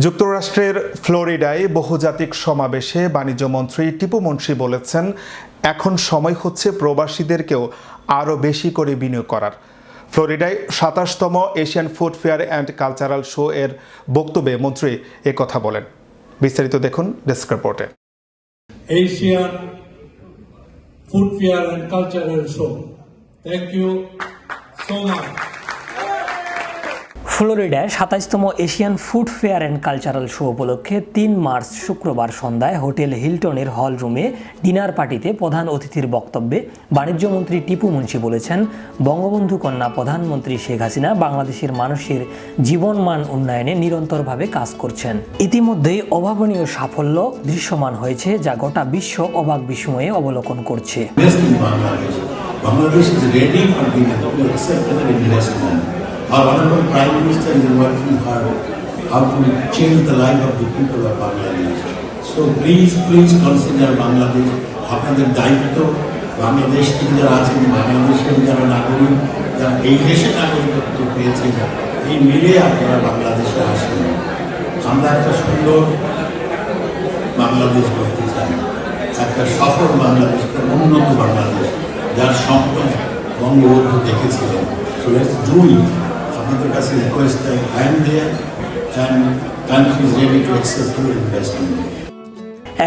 যুক্তরাষ্ট্রের ফ্লোরিডায় বহুজাতিক সমাবেশে বাণিজ্যমন্ত্রী টিপু মুনশি বলেছেন, এখন সময় হচ্ছে প্রবাসীদেরকেও আরও বেশি করে বিনিয়োগ করার। ফ্লোরিডায় ২৭তম Asian food fair and cultural show এর বক্তব্যে মন্ত্রী কথা বলেন। বিস্তারিত দেখুন ডেস্ক রিপোর্টে। Asian Food Fair and Cultural Show. Thank you so much. ফ্লোরিডায় ২৭তম Asian food fair and cultural show উপলক্ষে ৩ মার্চ শুক্রবার সন্ধ্যায় হোটেল হিলটনের হল রুমে ডিনার পার্টিতে প্রধান অতিথির বক্তব্যে বাণিজ্যমন্ত্রী টিপু মুনশি বলেছেন, বঙ্গবন্ধু কন্যা প্রধানমন্ত্রী শেখ হাসিনা বাংলাদেশের মানুষের জীবনমান উন্নয়নে নিরন্তরভাবে কাজ করছেন। ইতিমধ্যেই অভাবনীয় সাফল্য দৃশ্যমান হয়েছে, যা গোটা বিশ্ব অবাক বিস্ময়ে অবলোকন করছে। Bangladesh is ready for being accepted in investment. Our Honorable Prime Minister is working hard how to change the life of the people of Bangladesh. So please consider Bangladesh. আপনাদের দায়িত্ব বাংলাদেশ থেকে যারা আছেন, বাংলাদেশের যারা নাগরিক, যারা এই দেশে নাগরিকত্ব পেয়েছে, এই মিলে আপনারা বাংলাদেশে আসেন। আমরা একটা সুন্দর বাংলাদেশ করতে চাই, একটা সফল বাংলাদেশ, একটা উন্নত বাংলাদেশ, যার স্বপ্ন বঙ্গবন্ধু দেখেছিলেন। So let's do it. আপনাদের কাছে রিকোয়েস্ট চাই, I am there and country is ready to accept your investment.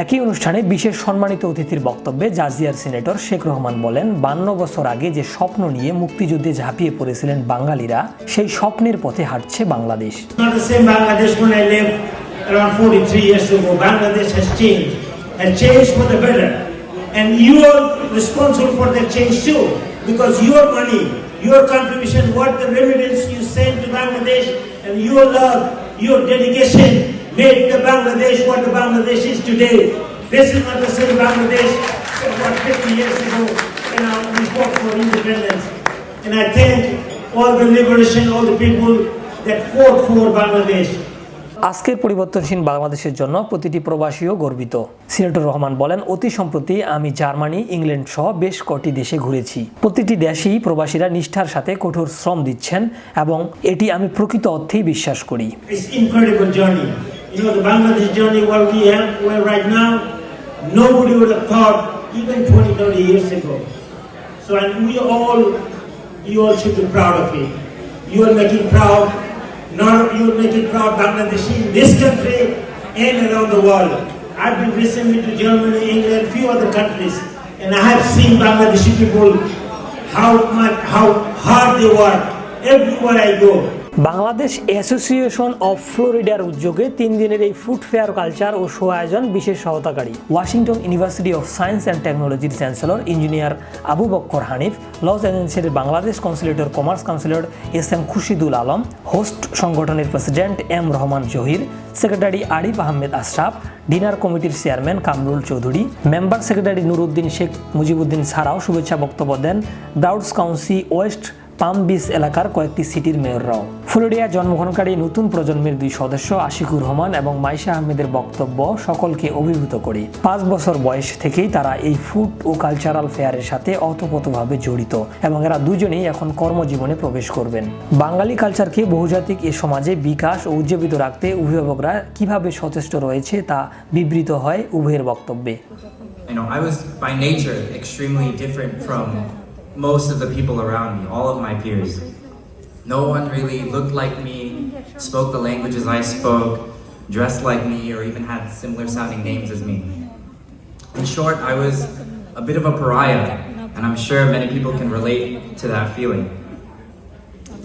একই অনুষ্ঠানে বিশেষ সম্মানিত অতিথির বক্তব্যে জাজিয়ার সিনেটর শেখ রহমান বলেন, 52 বছর আগে যে স্বপ্ন নিয়ে মুক্তিযুদ্ধে ঝাঁপিয়ে পড়েছিলেন বাঙালিরা, সেই স্বপ্নের পথে হাঁটছে Bangladesh. Not the same Bangladesh when I lived around 43 years ago. Bangladesh has changed for the better. And you are responsible for that change too, because your money, your contribution, what the remittance you send to Bangladesh, and your love, your dedication made the Bangladesh what the Bangladesh is today. This is not the same Bangladesh what 50 years ago when we fought for independence. And I thank all the liberation, all the people that fought for Bangladesh. আজকের পরিবর্তনশীল বাংলাদেশের জন্য প্রতিটি প্রবাসীও গর্বিত। Senator Rahman বলেন, অতি সম্প্রতি আমি জার্মানি, ইংল্যান্ড সহ বেশ কটি দেশে ঘুরেছি। প্রতিটি দেশেই প্রবাসীরা নিষ্ঠার সাথে কঠোর শ্রম দিচ্ছেন এবং এটি আমি প্রকৃত অর্থেই বিশ্বাস করি। It's incredible journey. You know, the Bangladesh journey where we are right now, nobody would have thought even 20-30 years ago. So and you all should be proud of it. You are making proud. Not you making proud Bangladesh in this country and around the world. I've been recently to Germany, England, few other countries, and I have seen Bangladeshi people how hard they work everywhere I go. Bangladesh association of ফ্লোরিডার উদ্যোগে 3 দিনের এই food fair culture ও show আয়োজন বিশেষ সহযোগী Washington University of Science and টেকনোলজির chancellor engineer Abu Bakkar Hanif, Los এজেন্সির বাংলাদেশ কনসুলেটর commerce councillor S M. Khurshidul Alam, host সংগঠনের president M Rahman Zahir, secretary Arif Ahmed Ashraf, dinner কমিটির chairman Kamrul Chowdhury, member secretary Nuruddin Sheikh Mujibuddin ছাড়াও শুভেচ্ছা বক্তব্য দেন ব্রাউডস কাউন্সি ওয়েস্ট পাম বিচ এলাকার কয়েকটি সিটির মেয়ররাও। ফ্লোরিডায় জন্মগ্রহণকারী নতুন প্রজন্মের 2 সদস্য আশিকুর রহমান এবং মাইশা আহমেদের বক্তব্য সকলকে অভিভূত করে। 5 বছর বয়স থেকেই তারা এই ফুড ও কালচারাল ফেয়ারের সাথে ওতপ্রোতভাবে জড়িত এবং এরা দুজনেই এখন কর্মজীবনে প্রবেশ করবেন। বাঙালি কালচারকে বহুজাতিক এ সমাজে বিকাশ ও উজ্জীবিত রাখতে অভিভাবকরা কিভাবে সচেষ্ট রয়েছে তা বিবৃত হয় উভয়ের বক্তব্যে। I was by nature extremely different from most of the people around me, all of my peers. No one really looked like me, spoke the languages I spoke, dressed like me, or even had similar sounding names as me. In short, I was a bit of a pariah, and I'm sure many people can relate to that feeling.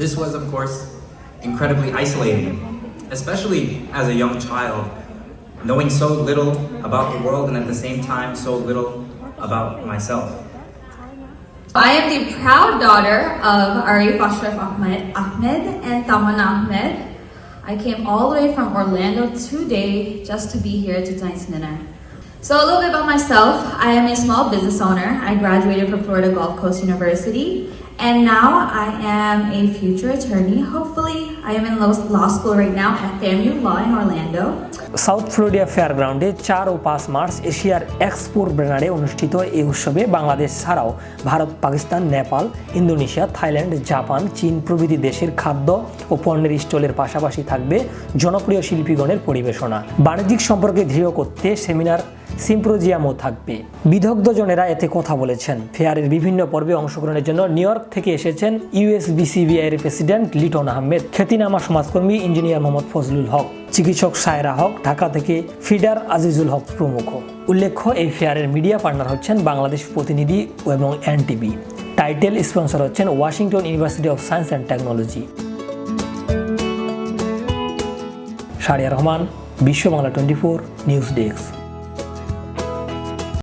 This was, of course, incredibly isolating, especially as a young child, knowing so little about the world and at the same time so little about myself. I am the proud daughter of Arif Ashraf Ahmed and Tamanna Ahmed. I came all the way from Orlando today just to be here at tonight's dinner. So a little bit about myself. I am a small business owner. I graduated from Florida Gulf Coast University And now I am a future attorney. Hopefully, I am in law school right now at FAMU Law in Orlando. South Florida ফেয়ারগ্রাউন্ডে 4 ও 5 March এশিয়ার এক্সপোর ব্যানারে অনুষ্ঠিত এই উৎসবে বাংলাদেশ ছাড়াও Bharat, Pakistan, Nepal, Indonesia, Thailand, Japan, চীন প্রভৃতি দেশের খাদ্য ও পণ্যের স্টলের পাশাপাশি থাকবে জনপ্রিয় শিল্পীগণের পরিবেশনা। বাণিজ্যিক সম্পর্কে দৃঢ় করতে সেমিনার, সিম্পোজিয়ামও থাকবে। বিদগ্ধজনেরা এতে কথা বলেছেন। ফেয়ারের বিভিন্ন পর্বে অংশগ্রহণের জন্য নিউ ইয়র্ক থেকে এসেছেন ইউএসবিসিবিআই এর প্রেসিডেন্ট লিটন আহমেদ, খ্যাতিনামা সমাজকর্মী ইঞ্জিনিয়ার মোহাম্মদ ফজলুল হক, চিকিৎসক সায়রা হক, ঢাকা থেকে ফিডার আজিজুল হক প্রমুখ। উল্লেখ্য, এই ফেয়ারের মিডিয়া পার্টনার হচ্ছেন বাংলাদেশ প্রতিনিধি এবং এনটিভি। টাইটেল স্পন্সর হচ্ছেন Washington University of Science and technology. Sharia Rahman, বিশ্ব বাংলা 24 নিউজ ডেস্ক।